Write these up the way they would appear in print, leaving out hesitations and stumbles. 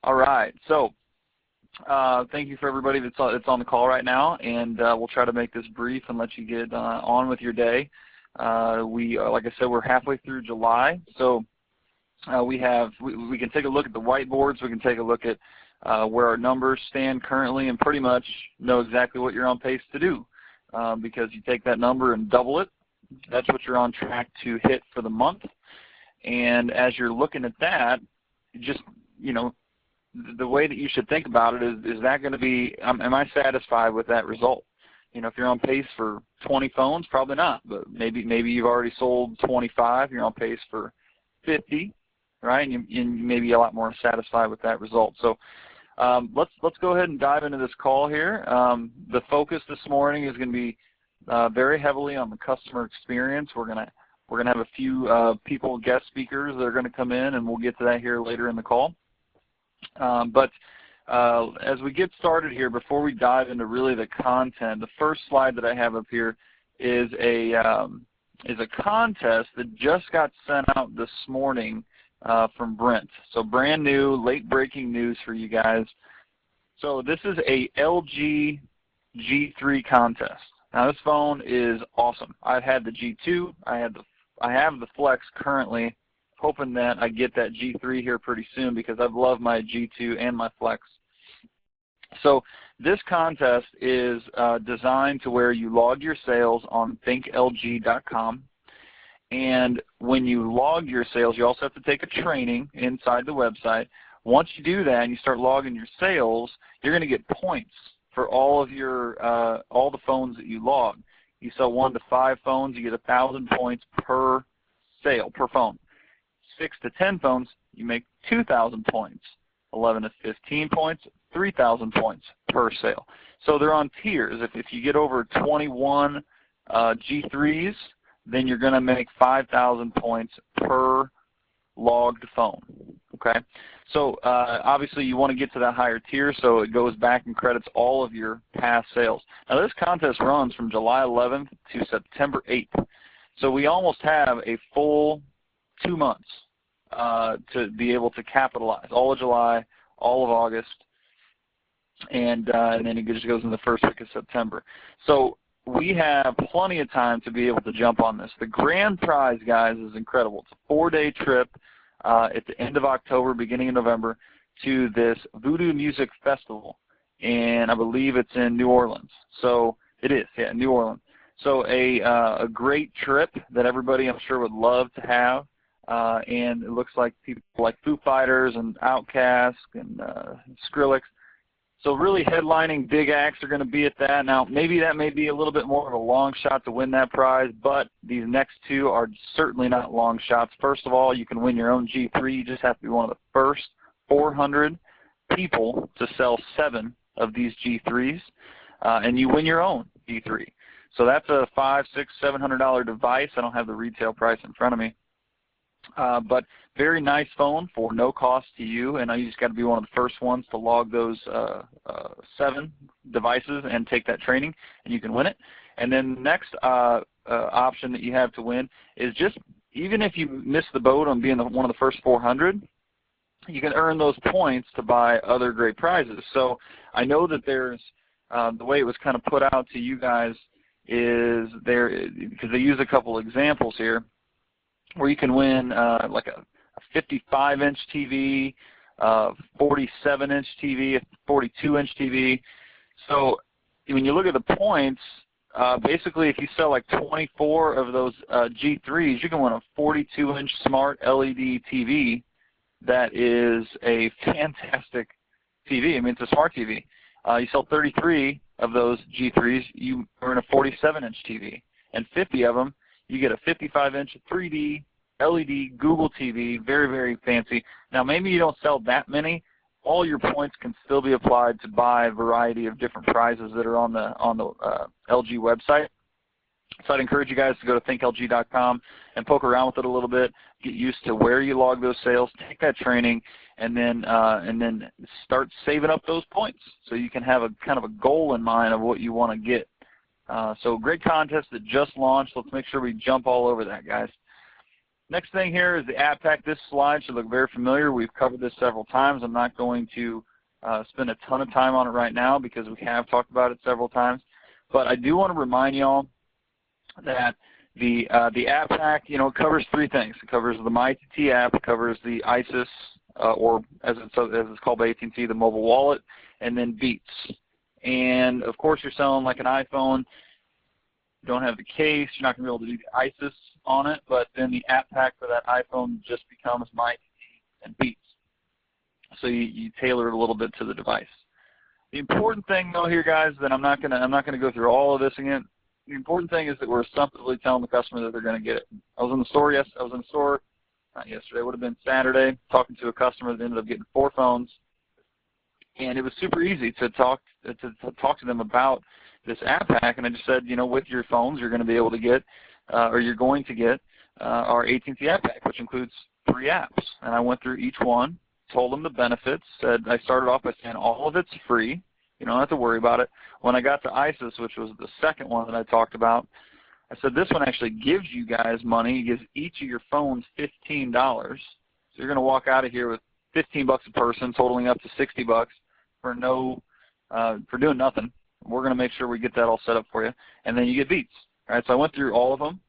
All right. So thank you for everybody that's on the call right now, and we'll try to make this brief and let you get on with your day. Like I said, we're halfway through July, so we can take a look at the whiteboards. We can take a look at where our numbers stand currently, and pretty much know exactly what you're on pace to do, because you take that number and double it. That's what you're on track to hit for the month. And as you're looking at that, just, you know, the way that you should think about it is that going to be, am I satisfied with that result? You know, if you're on pace for 20 phones, probably not, but maybe you've already sold 25, you're on pace for 50, right? And you may be a lot more satisfied with that result. So let's go ahead and dive into this call here. The focus this morning is going to be very heavily on the customer experience. We're going to have a few people, guest speakers that are going to come in, and we'll get to that here later in the call. But as we get started here, before we dive into really the content, the first slide that I have up here is a contest that just got sent out this morning from Brent. So brand new, late breaking news for you guys. So this is a LG G3 contest. Now this phone is awesome. I've had the G2. I have the Flex currently, hoping that I get that G3 here pretty soon because I've loved my G2 and my Flex. So this contest is designed to where you log your sales on thinklg.com, and when you log your sales, you also have to take a training inside the website. Once you do that and you start logging your sales, you're going to get points for all of your all the phones that you log. You sell 1 to 5 phones, you get 1,000 points per sale, per phone. 6 to 10 phones, you make 2,000 points. 11 to 15 points, 3,000 points per sale. So they're on tiers. If you get over 21 G3s, then you're going to make 5,000 points per logged phone. Okay. So obviously you want to get to that higher tier, so it goes back and credits all of your past sales. Now this contest runs from July 11th to September 8th. So we almost have a full 2 months to be able to capitalize. All of July, all of August, and then it just goes in the first week of September. So we have plenty of time to be able to jump on this. The grand prize, guys, is incredible. It's a 4-day trip at the end of October, beginning of November, to this Voodoo Music Festival, and I believe it's in New Orleans. So it is, yeah, New Orleans. So a great trip that everybody, I'm sure, would love to have. And it looks like people like Foo Fighters and Outkast and Skrillex. So really headlining big acts are going to be at that. Now, maybe that may be a little bit more of a long shot to win that prize, but these next two are certainly not long shots. First of all, you can win your own G3. You just have to be one of the first 400 people to sell 7 of these G3s, and you win your own G3. So that's a $500, $600, $700 device. I don't have the retail price in front of me. But very nice phone for no cost to you, and you just got to be one of the first ones to log those 7 devices and take that training, and you can win it. And then the next option that you have to win is just, even if you miss the boat on being one of the first 400, you can earn those points to buy other great prizes. So I know that there's, the way it was kind of put out to you guys is there, because they use a couple examples here, where you can win like a 55-inch TV, 47-inch TV, a 42-inch TV. So when you look at the points, basically if you sell like 24 of those G3s, you can win a 42-inch smart LED TV that is a fantastic TV. I mean, it's a smart TV. You sell 33 of those G3s, you earn a 47-inch TV. And 50 of them, you get a 55-inch 3D LED Google TV, very, very fancy. Now, maybe you don't sell that many. All your points can still be applied to buy a variety of different prizes that are on the LG website. So I'd encourage you guys to go to thinklg.com and poke around with it a little bit, get used to where you log those sales, take that training, and then start saving up those points so you can have a kind of a goal in mind of what you want to get. So great contest that just launched. Let's make sure we jump all over that, guys. Next thing here is the app pack. This slide should look very familiar. We've covered this several times. I'm not going to spend a ton of time on it right now because we have talked about it several times. But I do want to remind y'all that the app pack, you know, it covers three things. It covers the MyATT app, it covers the ISIS, or as it's called by AT&T, the mobile wallet, and then Beats. And of course, you're selling like an iPhone. You don't have the case. You're not going to be able to do the ISIS on it, but then the app pack for that iPhone just becomes MyATT and Beats. So you tailor it a little bit to the device. The important thing, though, here, guys, that I'm not going to go through all of this again. The important thing is that we're assumptively telling the customer that they're going to get it. I was in the store not yesterday, it would have been Saturday, talking to a customer that ended up getting 4 phones, and it was super easy to talk to them about this app pack. And I just said, you know, with your phones, you're going to be able to get, or you're going to get our AT&T app pack, which includes 3 apps. And I went through each one, told them the benefits. Said I started off by saying all of it's free. You don't have to worry about it. When I got to ISIS, which was the second one that I talked about, I said this one actually gives you guys money. It gives each of your phones $15. So you're going to walk out of here with $15 a person, totaling up to $60 for for doing nothing. We're going to make sure we get that all set up for you, and then you get Beats. All right, so I went through all of them,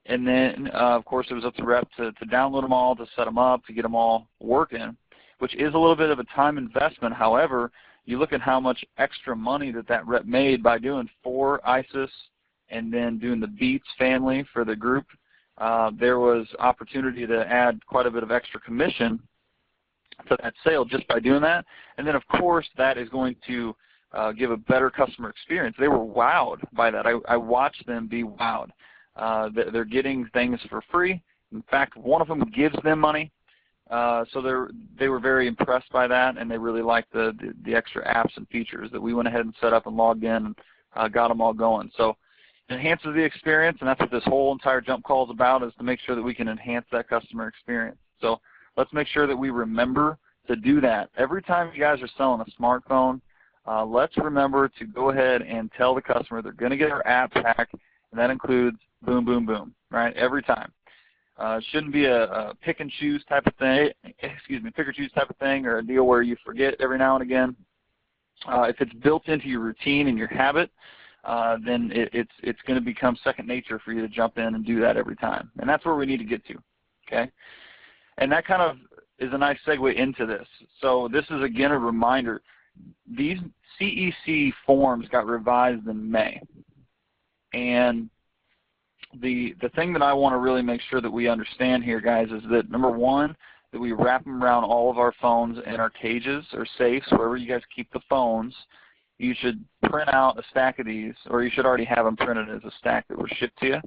and then of course it was up to the rep to download them all, to set them up, to get them all working, which is a little bit of a time investment. However, you look at how much extra money that rep made by doing 4 ISIS and then doing the Beats family for the group. There was opportunity to add quite a bit of extra commission to that sale just by doing that. And then, of course, that is going to give a better customer experience. They were wowed by that. I watched them be wowed. They're getting things for free. In fact, one of them gives them money. So they were very impressed by that, and they really liked the extra apps and features that we went ahead and set up and logged in and got them all going. So it enhances the experience, and that's what this whole entire jump call is about, is to make sure that we can enhance that customer experience. So let's make sure that we remember to do that. Every time you guys are selling a smartphone, let's remember to go ahead and tell the customer they're going to get our app pack, and that includes boom, boom, boom, right, every time. It shouldn't be a pick and choose type of thing, pick or choose type of thing, or a deal where you forget every now and again. If it's built into your routine and your habit, then it's going to become second nature for you to jump in and do that every time. And that's where we need to get to, okay? And that kind of is a nice segue into this. So this is, again, a reminder. These CEC forms got revised in May. And the thing that I want to really make sure that we understand here, guys, is that, number one, that we wrap them around all of our phones in our cages or safes, wherever you guys keep the phones. You should print out a stack of these, or you should already have them printed as a stack that were shipped to you,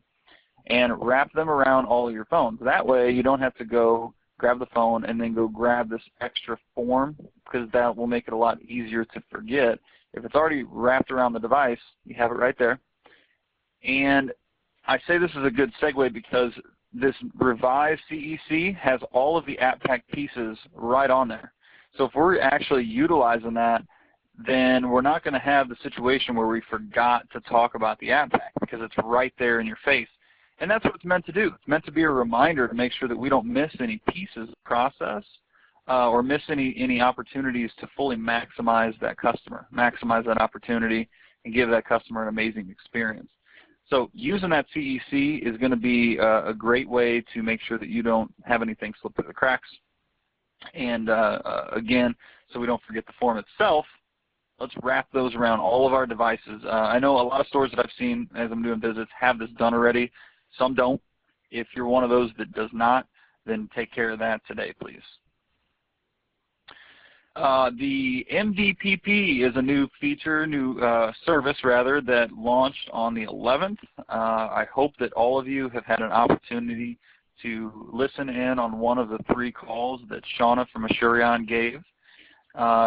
and wrap them around all of your phones. That way you don't have to go grab the phone and then go grab this extra form, because that will make it a lot easier to forget. If it's already wrapped around the device, you have it right there. And I say this is a good segue because this revised CEC has all of the app pack pieces right on there. So if we're actually utilizing that, then we're not going to have the situation where we forgot to talk about the app pack, because it's right there in your face. And that's what it's meant to do. It's meant to be a reminder to make sure that we don't miss any pieces of the process or miss any opportunities to fully maximize that customer, maximize that opportunity, and give that customer an amazing experience. So using that CEC is going to be a great way to make sure that you don't have anything slip through the cracks. And again, so we don't forget the form itself, let's wrap those around all of our devices. I know a lot of stores that I've seen as I'm doing visits have this done already. Some don't. If you're one of those that does not, then take care of that today, please. The MVPP is a new feature, service rather, that launched on the 11th. I hope that all of you have had an opportunity to listen in on one of the 3 calls that Shauna from Asurion gave.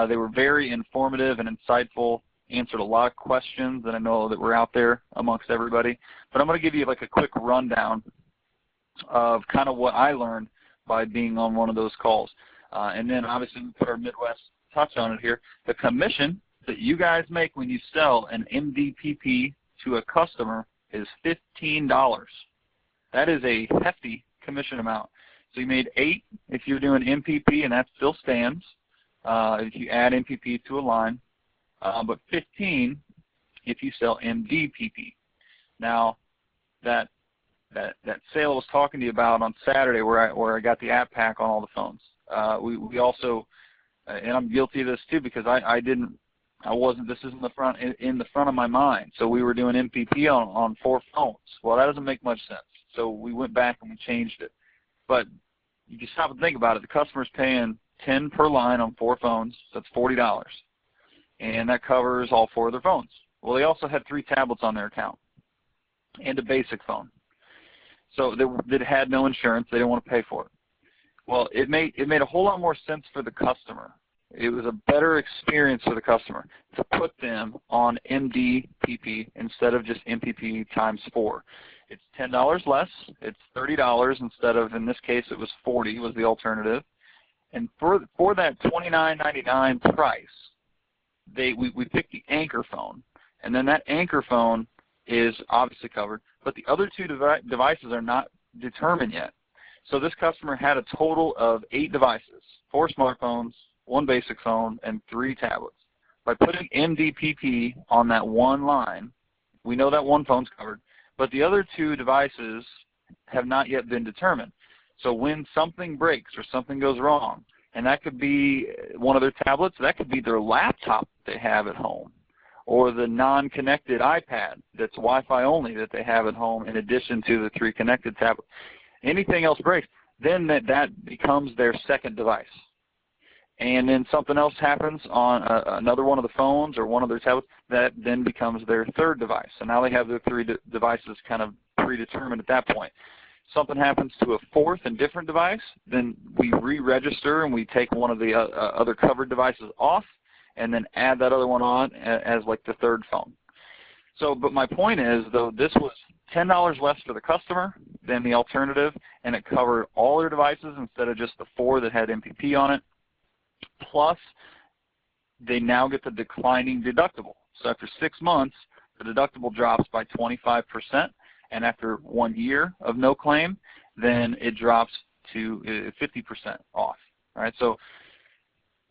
They were very informative and insightful, answered a lot of questions that I know that were out there amongst everybody. But I'm going to give you like a quick rundown of kind of what I learned by being on one of those calls. And then obviously we put our Midwest touch on it here. The commission that you guys make when you sell an MVPP to a customer is $15. That is a hefty commission amount. So you made 8 if you're doing MPP, and that still stands if you add MPP to a line, but 15 if you sell MDPP. Now, that sale I was talking to you about on Saturday, where I got the app pack on all the phones. We also, and I'm guilty of this too, because this isn't in the front of my mind. So we were doing MPP on 4 phones. Well, that doesn't make much sense. So we went back and we changed it. But you can stop and think about it. The customer's paying $10 per line on 4 phones. So that's $40, and that covers all 4 of their phones. Well, they also had 3 tablets on their account and a basic phone. So that had no insurance. They didn't want to pay for it. Well, it made a whole lot more sense for the customer. It was a better experience for the customer to put them on MDPP instead of just MPP times 4. It's $10 less. It's $30 instead of, in this case, it was $40 was the alternative. And for that $29.99 price, we picked the Anchor phone, and then that Anchor phone is obviously covered, but the other 2 devices are not determined yet. So this customer had a total of 8 devices, 4 smartphones, 1 basic phone, and 3 tablets. By putting MDPP on that one line, we know that one phone's covered, but the other 2 devices have not yet been determined. So when something breaks or something goes wrong, and that could be one of their tablets, that could be their laptop they have at home, or the non-connected iPad that's Wi-Fi only that they have at home in addition to the 3 connected tablets. Anything else breaks, then that becomes their second device. And then something else happens on another one of the phones or one of their tablets, that then becomes their third device. So now they have their 3 devices kind of predetermined at that point. Something happens to a 4th and different device, then we re-register and we take one of the other covered devices off and then add that other one on as like the 3rd phone. So, but my point is, though, this was $10 less for the customer than the alternative, and it covered all their devices instead of just the 4 that had MPP on it. Plus, they now get the declining deductible. So after 6 months, the deductible drops by 25%, and after 1 year of no claim, then it drops to 50% off. All right, so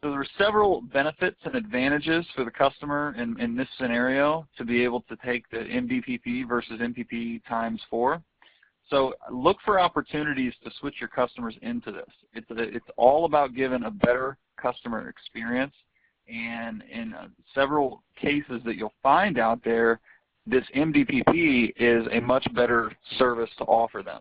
there were several benefits and advantages for the customer in this scenario to be able to take the MVPP versus MPP times 4. So look for opportunities to switch your customers into this. It's all about giving a better customer experience, and in several cases that you'll find out there, this MVPP is a much better service to offer them.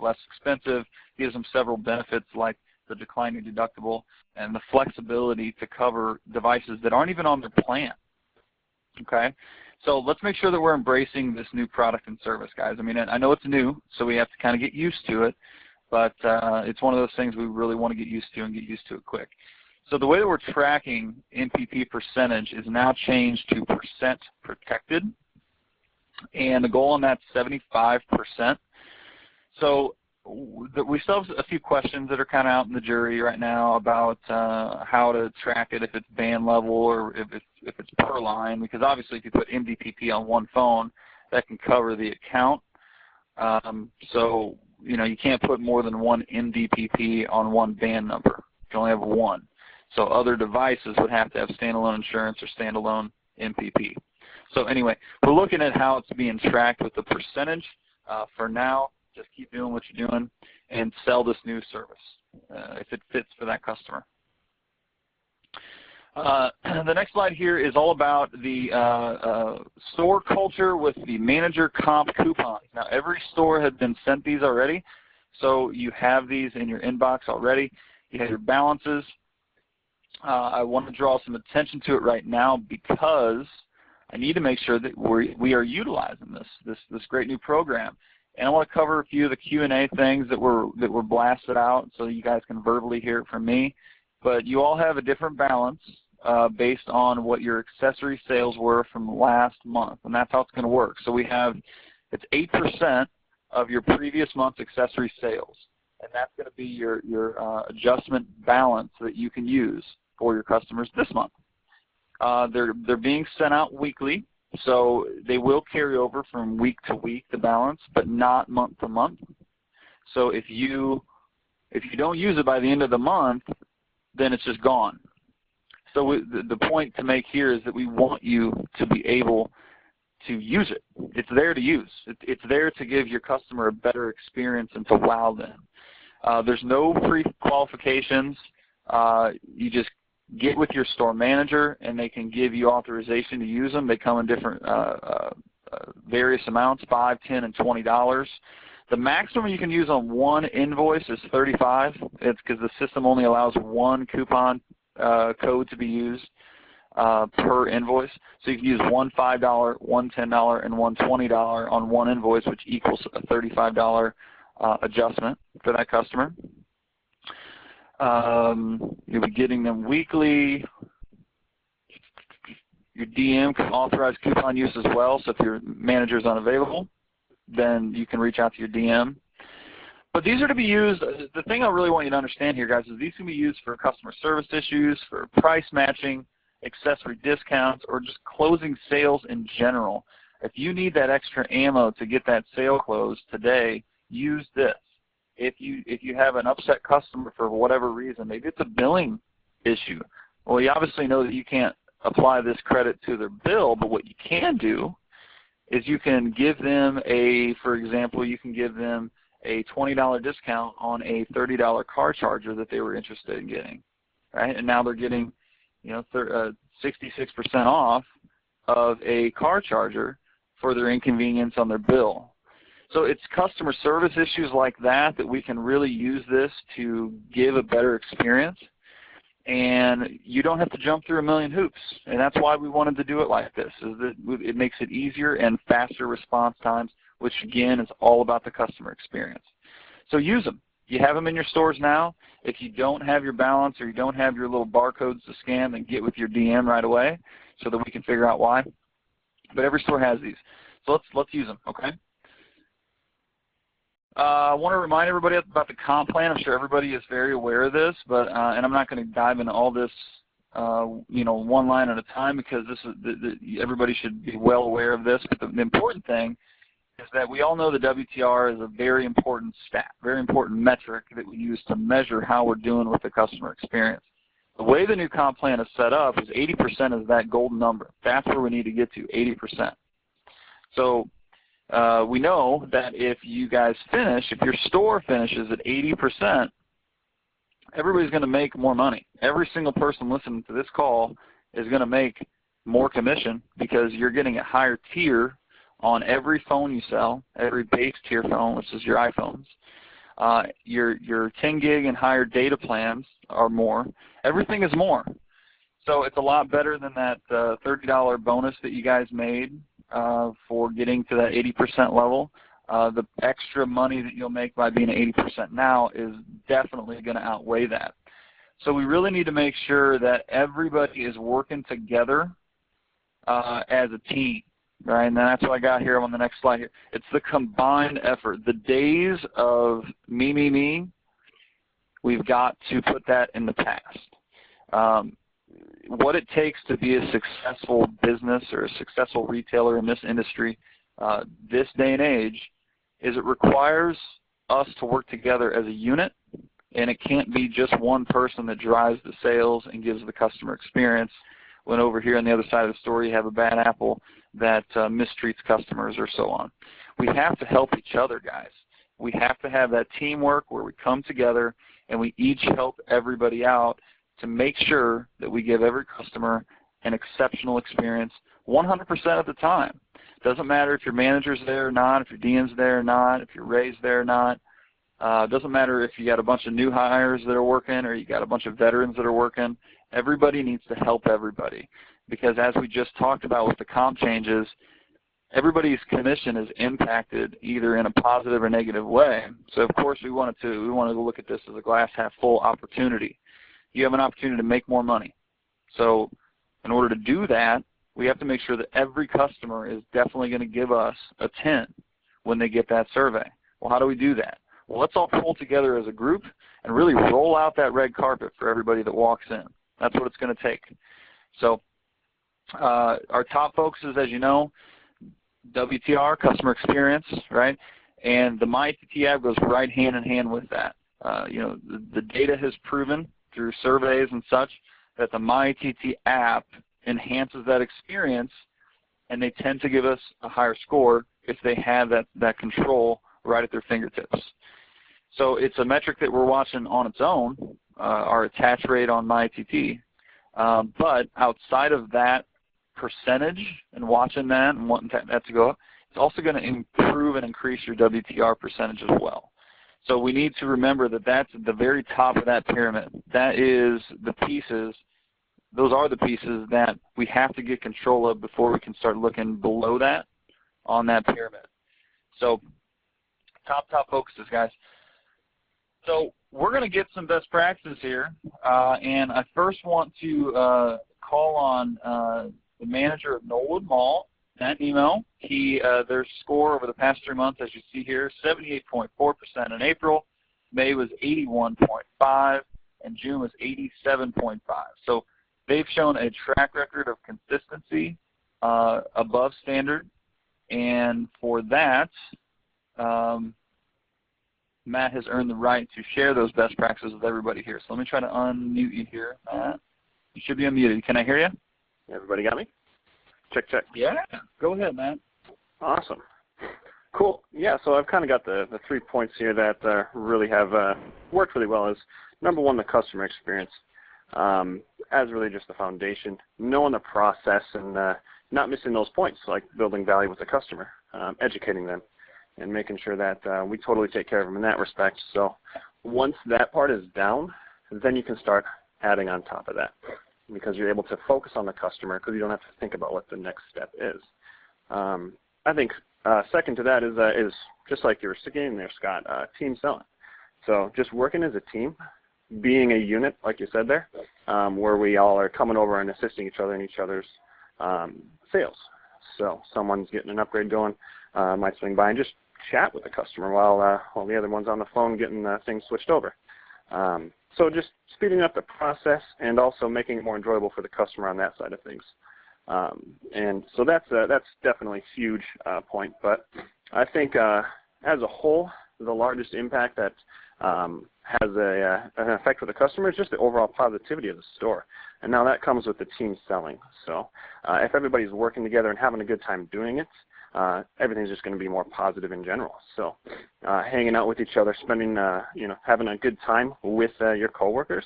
Less expensive, gives them several benefits like the declining deductible and the flexibility to cover devices that aren't even on their plan. Okay? So let's make sure that we're embracing this new product and service, guys. I mean, I know it's new, so we have to kind of get used to it, but it's one of those things we really want to get used to and get used to it quick. So the way that we're tracking MPP percentage is now changed to percent protected, and the goal on that's 75%. So we still have a few questions that are kind of out in the jury right now about how to track it, if it's band level or if it's per line, because obviously if you put MDPP on one phone, that can cover the account. So, you know, you can't put more than one MDPP on one band number. You can only have one. So other devices would have to have standalone insurance or standalone MPP. So anyway, we're looking at how it's being tracked with the percentage. For now, just keep doing what you're doing and sell this new service if it fits for that customer. The next slide here is all about the store culture with the manager comp coupons. Now, every store has been sent these already, so you have these in your inbox already. You have your balances. I want to draw some attention to it right now because I need to make sure that we are utilizing this great new program. And I want to cover a few of the Q&A things that were blasted out so you guys can verbally hear it from me. But you all have a different balance based on what your accessory sales were from last month, and that's how it's going to work. So we have, it's 8% of your previous month's accessory sales, and that's going to be your adjustment balance that you can use for your customers this month. They're being sent out weekly, so they will carry over from week to week, the balance, but not month to month. So if you If you don't use it by the end of the month, then it's just gone. So the point to make here is that we want you to be able to use it. It's there to use. It's there to give your customer a better experience and to wow them. There's no pre-qualifications. You just get with your store manager, and they can give you authorization to use them. They come in different various amounts, $5, $10, and $20. The maximum you can use on one invoice is $35. It's because the system only allows one coupon code to be used per invoice. So you can use one $5, one $10, and one $20 on one invoice, which equals a $35 adjustment for that customer. You'll be getting them weekly. Your DM can authorize coupon use as well, so if your manager is unavailable, then you can reach out to your DM. But these are to be used, the thing I really want you to understand here, guys, is these can be used for customer service issues, for price matching, accessory discounts, or just closing sales in general. If you need that extra ammo to get that sale closed today, use this. If you have an upset customer for whatever reason, maybe it's a billing issue. Well, you obviously know that you can't apply this credit to their bill, but what you can do is you can give them for example, you can give them a $20 discount on a $30 car charger that they were interested in getting, right? And now they're getting, 66% off of a car charger for their inconvenience on their bill. So it's customer service issues like that we can really use this to give a better experience. And you don't have to jump through a million hoops. And that's why we wanted to do it like this, is that it makes it easier and faster response times, which again is all about the customer experience. So use them. You have them in your stores now. If you don't have your balance or you don't have your little barcodes to scan, then get with your DM right away so that we can figure out why. But every store has these. So let's use them, okay? I want to remind everybody about the comp plan. I'm sure everybody is very aware of this, but and I'm not going to dive into all this, one line at a time, because this is everybody should be well aware of this. But the important thing is that we all know the WTR is a very important stat, very important metric that we use to measure how we're doing with the customer experience. The way the new comp plan is set up is 80% is that golden number. That's where we need to get to, 80%. So we know that if you guys if your store finishes at 80%, everybody's going to make more money. Every single person listening to this call is going to make more commission because you're getting a higher tier on every phone you sell, every base tier phone, which is your iPhones. Your 10 gig and higher data plans are more. Everything is more. So it's a lot better than that $30 bonus that you guys made for getting to that 80% level. The extra money that you'll make by being at 80% now is definitely going to outweigh that. So we really need to make sure that everybody is working together as a team, right? And that's what I got here on the next slide here. It's the combined effort. The days of me, we've got to put that in the past. What it takes to be a successful business or a successful retailer in this industry this day and age is it requires us to work together as a unit, and it can't be just one person that drives the sales and gives the customer experience when over here on the other side of the store you have a bad apple that mistreats customers or so on. We have to help each other, guys. We have to have that teamwork where we come together and we each help everybody out to make sure that we give every customer an exceptional experience 100% of the time. Doesn't matter if your manager's there or not, if your DM's there or not, if your Ray's there or not. Doesn't matter if you got a bunch of new hires that are working or you got a bunch of veterans that are working. Everybody needs to help everybody because as we just talked about with the comp changes, everybody's commission is impacted either in a positive or negative way. So of course we wanted to look at this as a glass half full opportunity. You have an opportunity to make more money. So in order to do that, we have to make sure that every customer is definitely going to give us a 10 when they get that survey. Well, how do we do that? Well, let's all pull together as a group and really roll out that red carpet for everybody that walks in. That's what it's going to take. So our top focuses, as you know, WTR, customer experience, right? And the MyTT app goes right hand in hand with that. the data has proven through surveys and such that the MyATT app enhances that experience, and they tend to give us a higher score if they have that control right at their fingertips. So it's a metric that we're watching on its own, our attach rate on MyATT. But outside of that percentage and watching that and wanting that to go up, it's also going to improve and increase your WTR percentage as well. So we need to remember that that's at the very top of that pyramid. That is the pieces, those are the pieces that we have to get control of before we can start looking below that on that pyramid. So top focuses, guys. So we're going to get some best practices here, and I first want to call on the manager of Knollwood Mall, Matt Nemo. Their score over the past 3 months, as you see here, 78.4% in April, May was 81.5, and June was 87.5. So they've shown a track record of consistency above standard, and for that, Matt has earned the right to share those best practices with everybody here. So let me try to unmute you here, Matt. You should be unmuted. Can I hear you? Everybody got me? Check, check. Yeah. Go ahead, Matt. Awesome. Cool. Yeah, so I've kind of got the 3 points here that really have worked really well. Is number one, the customer experience. As really just the foundation, knowing the process and not missing those points, like building value with the customer, educating them, and making sure that we totally take care of them in that respect. So once that part is down, then you can start adding on top of that, because you're able to focus on the customer because you don't have to think about what the next step is. I think second to that is just like you were saying there, Scott, team selling. So just working as a team, being a unit, like you said there, where we all are coming over and assisting each other in each other's sales. So someone's getting an upgrade going, might swing by and just chat with the customer while the other one's on the phone getting things switched over. So just speeding up the process and also making it more enjoyable for the customer on that side of things. And so that's definitely a huge point. But I think as a whole, the largest impact that has an effect with the customer is just the overall positivity of the store. And now that comes with the team selling. So if everybody's working together and having a good time doing it, everything's just going to be more positive in general. So hanging out with each other, spending, having a good time with your coworkers,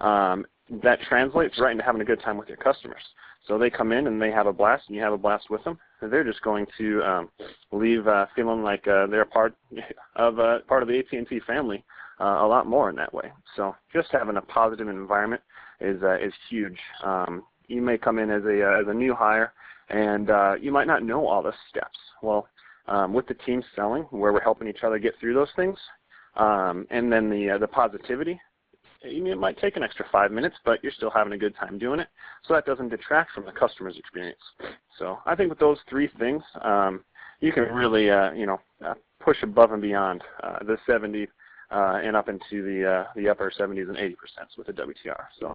that translates right into having a good time with your customers. So they come in and they have a blast, and you have a blast with them. They're just going to leave feeling like they're part of the AT&T family a lot more in that way. So just having a positive environment is huge. You may come in as a new hire, and you might not know all the steps. Well, with the team selling, where we're helping each other get through those things, and then the positivity, it might take an extra 5 minutes, but you're still having a good time doing it, so that doesn't detract from the customer's experience. So I think with those three things, you can really push above and beyond the 70 and up into the upper 70s and 80% with the WTR. So.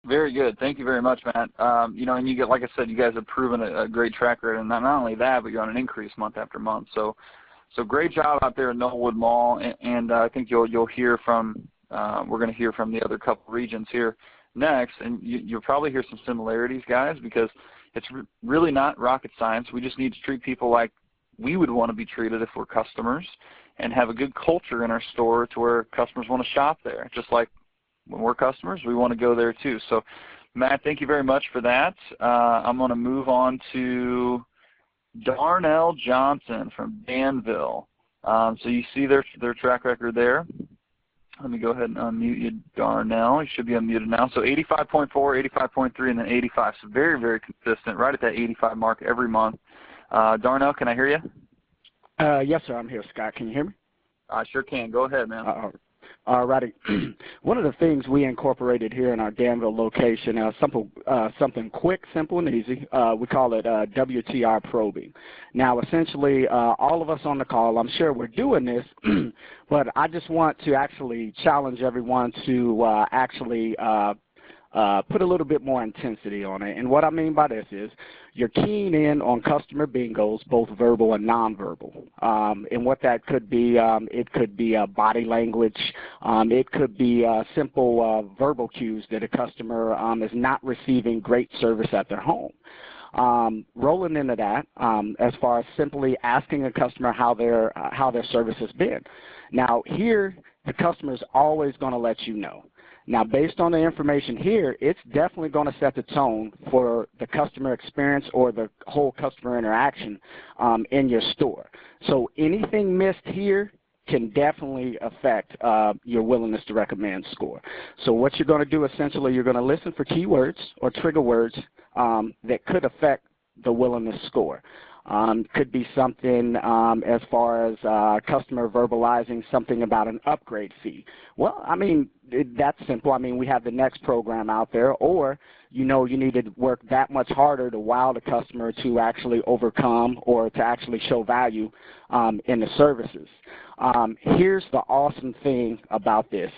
Very good. Thank you very much, Matt. And you get, like I said, you guys have proven a great track record, and not only that, but you're on an increase month after month. So great job out there at Knollwood Mall, and I think you'll hear from we're going to hear from the other couple regions here next, and you'll probably hear some similarities, guys, because it's really not rocket science. We just need to treat people like we would want to be treated if we're customers, and have a good culture in our store to where customers want to shop there, just like when we're customers, we want to go there too. So, Matt, thank you very much for that. I'm going to move on to Darnell Johnson from Danville. So you see their track record there. Let me go ahead and unmute you, Darnell. You should be unmuted now. So 85.4, 85.3, and then 85. So very, very consistent, right at that 85 mark every month. Darnell, can I hear you? Yes, sir. I'm here, Scott. Can you hear me? I sure can. Go ahead, man. All righty. One of the things we incorporated here in our Danville location, something quick, simple, and easy. We call it WTR probing. Now, essentially, all of us on the call, I'm sure we're doing this, but I just want to actually challenge everyone to put a little bit more intensity on it. And what I mean by this is you're keying in on customer bingos, both verbal and nonverbal. And what that could be, it could be body language. It could be simple verbal cues that a customer is not receiving great service at their home. Rolling into that, as far as simply asking a customer how their service has been. Now here, the customer is always going to let you know. Now, based on the information here, it's definitely going to set the tone for the customer experience or the whole customer interaction in your store. So anything missed here can definitely affect your willingness to recommend score. So what you're going to do essentially, you're going to listen for keywords or trigger words that could affect the willingness score. Could be something as far as customer verbalizing something about an upgrade fee. Well, I mean, that's simple. I mean, we have the next program out there, or you know you need to work that much harder to wow the customer to actually overcome or to actually show value in the services. Here's the awesome thing about this.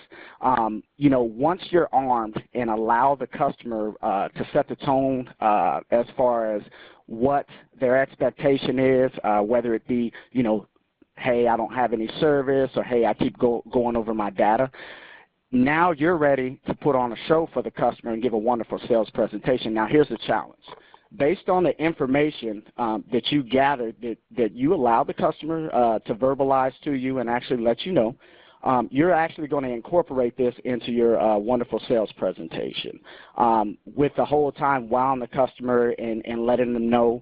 You know, once you're armed and allow the customer to set the tone as far as what their expectation is, whether it be, you know, hey, I don't have any service, or hey, I keep going over my data. Now you're ready to put on a show for the customer and give a wonderful sales presentation. Now here's the challenge. Based on the information that you gathered, that you allow the customer to verbalize to you and actually let you know, you're actually going to incorporate this into your wonderful sales presentation with the whole time wowing the customer and letting them know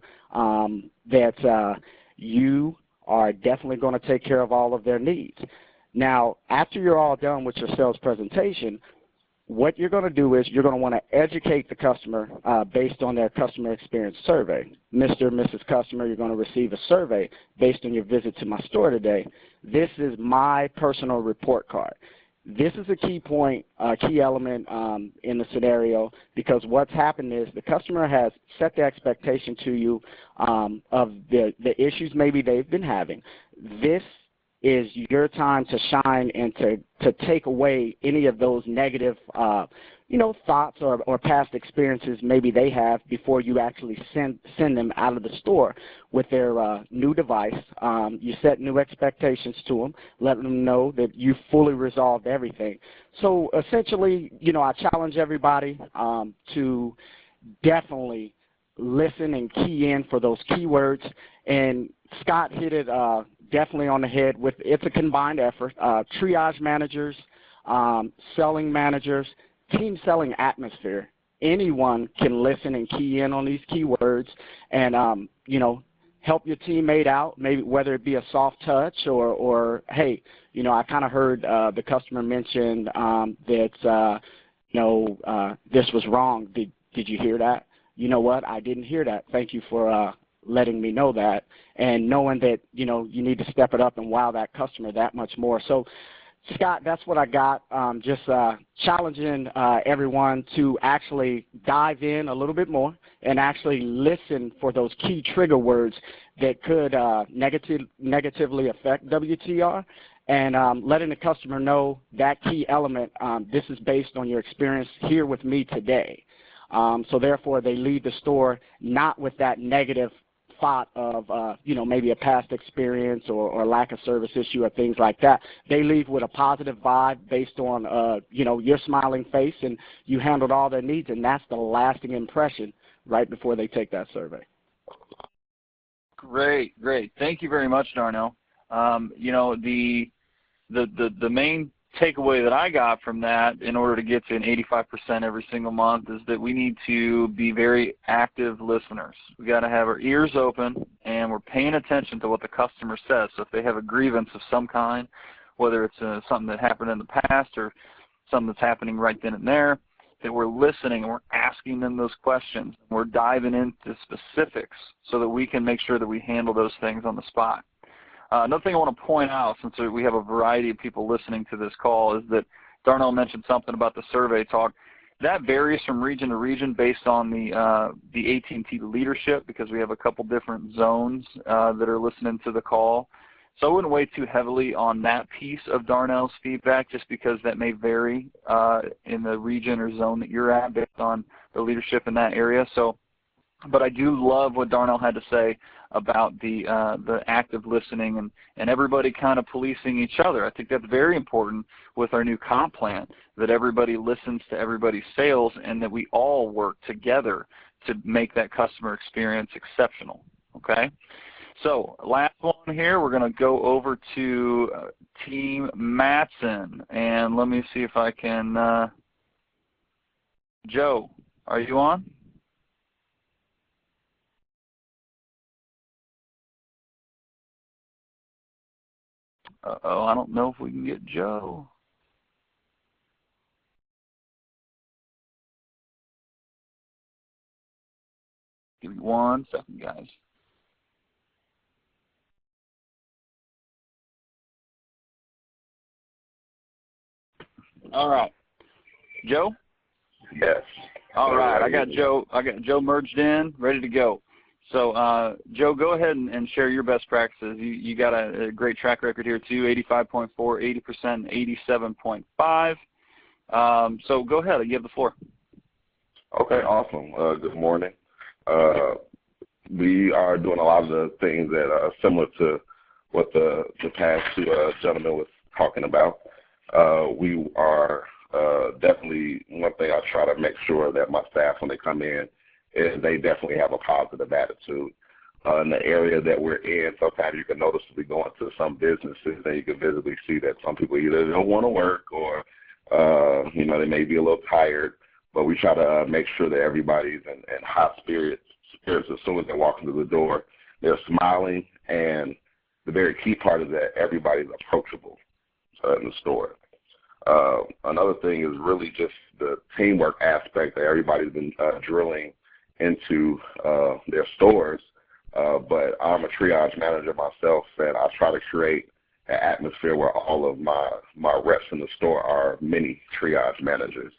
that you are definitely going to take care of all of their needs. Now, after you're all done with your sales presentation, what you're going to do is you're going to want to educate the customer based on their customer experience survey. Mr. or Mrs. Customer, you're going to receive a survey based on your visit to my store today. This is my personal report card. This is a key point, key element in the scenario, because what's happened is the customer has set the expectation to you of the issues maybe they've been having. This is your time to shine and to take away any of those negative you know, thoughts or past experiences maybe they have before you actually send them out of the store with their new device. You set new expectations to them, let them know that you fully resolved everything. So essentially, you know, I challenge everybody to definitely listen and key in for those keywords. And Scott hit it definitely on the head with it's a combined effort. Triage managers, selling managers, team selling atmosphere. Anyone can listen and key in on these keywords and, you know, help your teammate out, maybe whether it be a soft touch or hey, you know, I kind of heard the customer mention that, you know, this was wrong. Did you hear that? You know what? I didn't hear that. Thank you for letting me know that, and knowing that, you know, you need to step it up and wow that customer that much more. So, Scott, that's what I got. Just challenging everyone to actually dive in a little bit more and actually listen for those key trigger words that could negatively affect WTR, and letting the customer know that key element, this is based on your experience here with me today. So therefore, they leave the store not with that negative thought of, you know, maybe a past experience or lack of service issue or things like that. They leave with a positive vibe based on, you know, your smiling face and you handled all their needs, and that's the lasting impression right before they take that survey. Great. Thank you very much, Darnell. You know, the main takeaway that I got from that, in order to get to an 85% every single month, is that we need to be very active listeners. We got to have our ears open, and we're paying attention to what the customer says. So if they have a grievance of some kind, whether it's something that happened in the past or something that's happening right then and there, that we're listening and we're asking them those questions. We're diving into specifics so that we can make sure that we handle those things on the spot. Another thing I want to point out, since we have a variety of people listening to this call, is that Darnell mentioned something about the survey talk. That varies from region to region based on the AT&T leadership, because we have a couple different zones that are listening to the call. So I wouldn't weigh too heavily on that piece of Darnell's feedback, just because that may vary in the region or zone that you're at based on the leadership in that area. So, but I do love what Darnell had to say about the active listening and everybody kind of policing each other. I think that's very important with our new comp plan, that everybody listens to everybody's sales and that we all work together to make that customer experience exceptional, okay? So last one here, we're going to go over to Team Matson, and let me see if I can, Joe, are you on? Uh-oh, I don't know if we can get Joe. Give me 1 second, guys. All right, Joe? Yes. All right, I got Joe merged in, ready to go. So, Joe, go ahead and share your best practices. You got a great track record here too, 85.4, 80%, 87.5. So go ahead, you have the floor. Okay, awesome. Good morning. We are doing a lot of the things that are similar to what the past two gentlemen was talking about. We are definitely, one thing I try to make sure that my staff, when they come in, is they definitely have a positive attitude. In the area that we're in, sometimes you can notice we go into some businesses and you can visibly see that some people either don't want to work or, they may be a little tired, but we try to make sure that everybody's in high spirits as soon as they walk into the door. They're smiling, and the very key part is that everybody's approachable in the store. Another thing is really just the teamwork aspect that everybody's been drilling into their stores, but I'm a triage manager myself, and I try to create an atmosphere where all of my reps in the store are mini triage managers.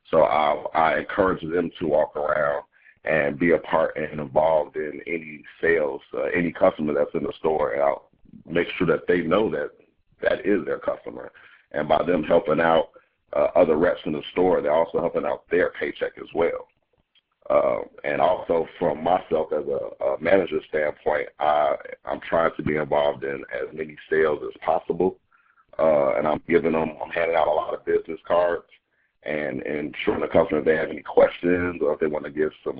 So I encourage them to walk around and be a part and involved in any sales, any customer that's in the store, and I'll make sure that they know that is their customer. And by them helping out other reps in the store, they're also helping out their paycheck as well. And also from myself as a manager standpoint, I'm trying to be involved in as many sales as possible. And I'm handing out a lot of business cards and ensuring the customer if they have any questions or if they want to give some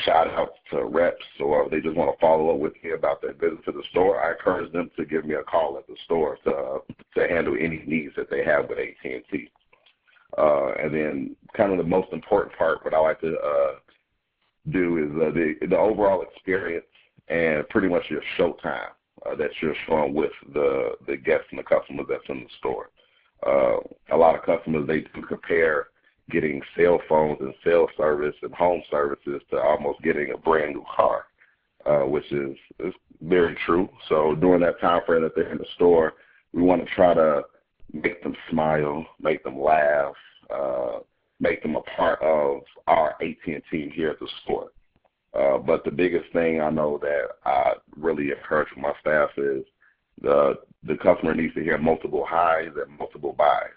shout outs to reps or if they just want to follow up with me about their visit to the store, I encourage them to give me a call at the store to handle any needs that they have with AT&T. And then kind of the most important part, what I like to do is the overall experience and pretty much your showtime that you're showing with the guests and the customers that's in the store. A lot of customers, they do compare getting cell phones and cell service and home services to almost getting a brand new car, which is very true. So during that time frame that they're in the store, we want to try to make them smile, make them laugh, make them a part of our AT&T team here at the store. But the biggest thing I know that I really encourage my staff is the customer needs to hear multiple highs and multiple buys.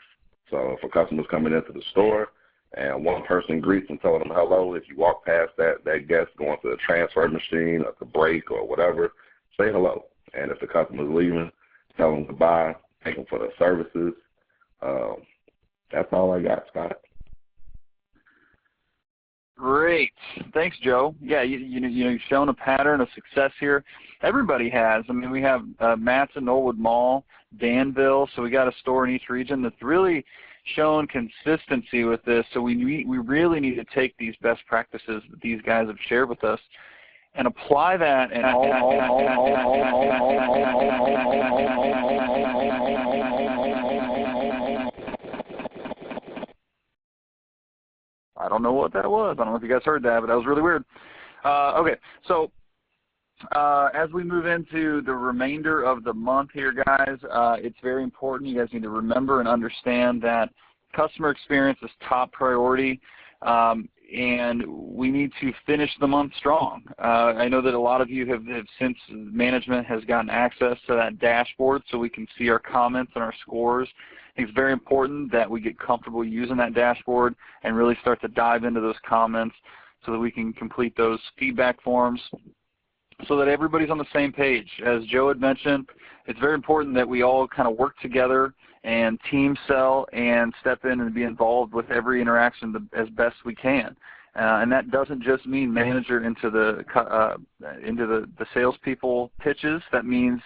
So if a customer's coming into the store and one person greets and telling them hello, if you walk past that guest going to the transfer machine or the break or whatever, say hello. And if the customer's leaving, tell them goodbye, thank them for their services. That's all I got, Scott. Great. Thanks, Joe. Yeah, you've shown a pattern of success here. Everybody has. I mean, we have Matson, Norwood Mall, Danville, so we got a store in each region that's really shown consistency with this. So we really need to take these best practices that these guys have shared with us and apply that in I don't know what that was. I don't know if you guys heard that, but that was really weird. Okay, so as we move into the remainder of the month here, guys, it's very important. You guys need to remember and understand that customer experience is top priority. and we need to finish the month strong. I know that a lot of you have since management has gotten access to that dashboard so we can see our comments and our scores. I think it's very important that we get comfortable using that dashboard and really start to dive into those comments so that we can complete those feedback forms so that everybody's on the same page. As Joe had mentioned, it's very important that we all kind of work together and team sell and step in and be involved with every interaction as best we can. And that doesn't just mean manager into the salespeople pitches. That means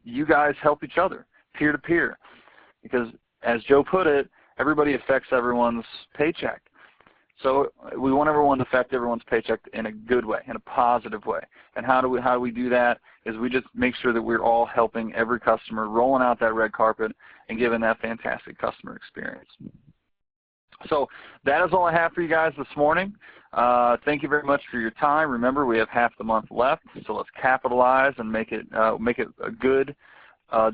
you guys help each other, peer to peer, because as Joe put it, everybody affects everyone's paycheck. So we want everyone to affect everyone's paycheck in a good way, in a positive way. And how do we do that is we just make sure that we're all helping every customer, rolling out that red carpet and giving that fantastic customer experience. So that is all I have for you guys this morning. Thank you very much for your time. Remember, we have half the month left, so let's capitalize and make it a good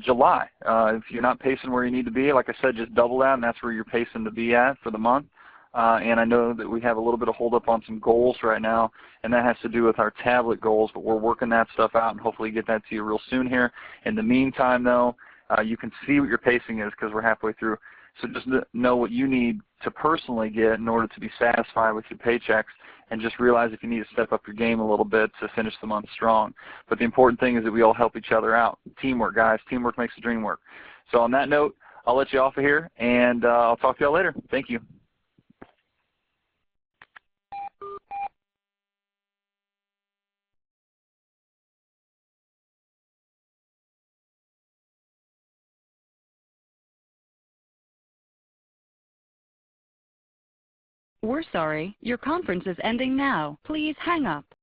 July. If you're not pacing where you need to be, like I said, just double that, and that's where you're pacing to be at for the month. And I know that we have a little bit of hold up on some goals right now, and that has to do with our tablet goals, but we're working that stuff out and hopefully get that to you real soon here. In the meantime, though, you can see what your pacing is because we're halfway through. So just know what you need to personally get in order to be satisfied with your paychecks, and just realize if you need to step up your game a little bit to finish the month strong. But the important thing is that we all help each other out. Teamwork, guys. Teamwork makes the dream work. So on that note, I'll let you off of here, and I'll talk to you all later. Thank you. We're sorry, your conference is ending now. Please hang up.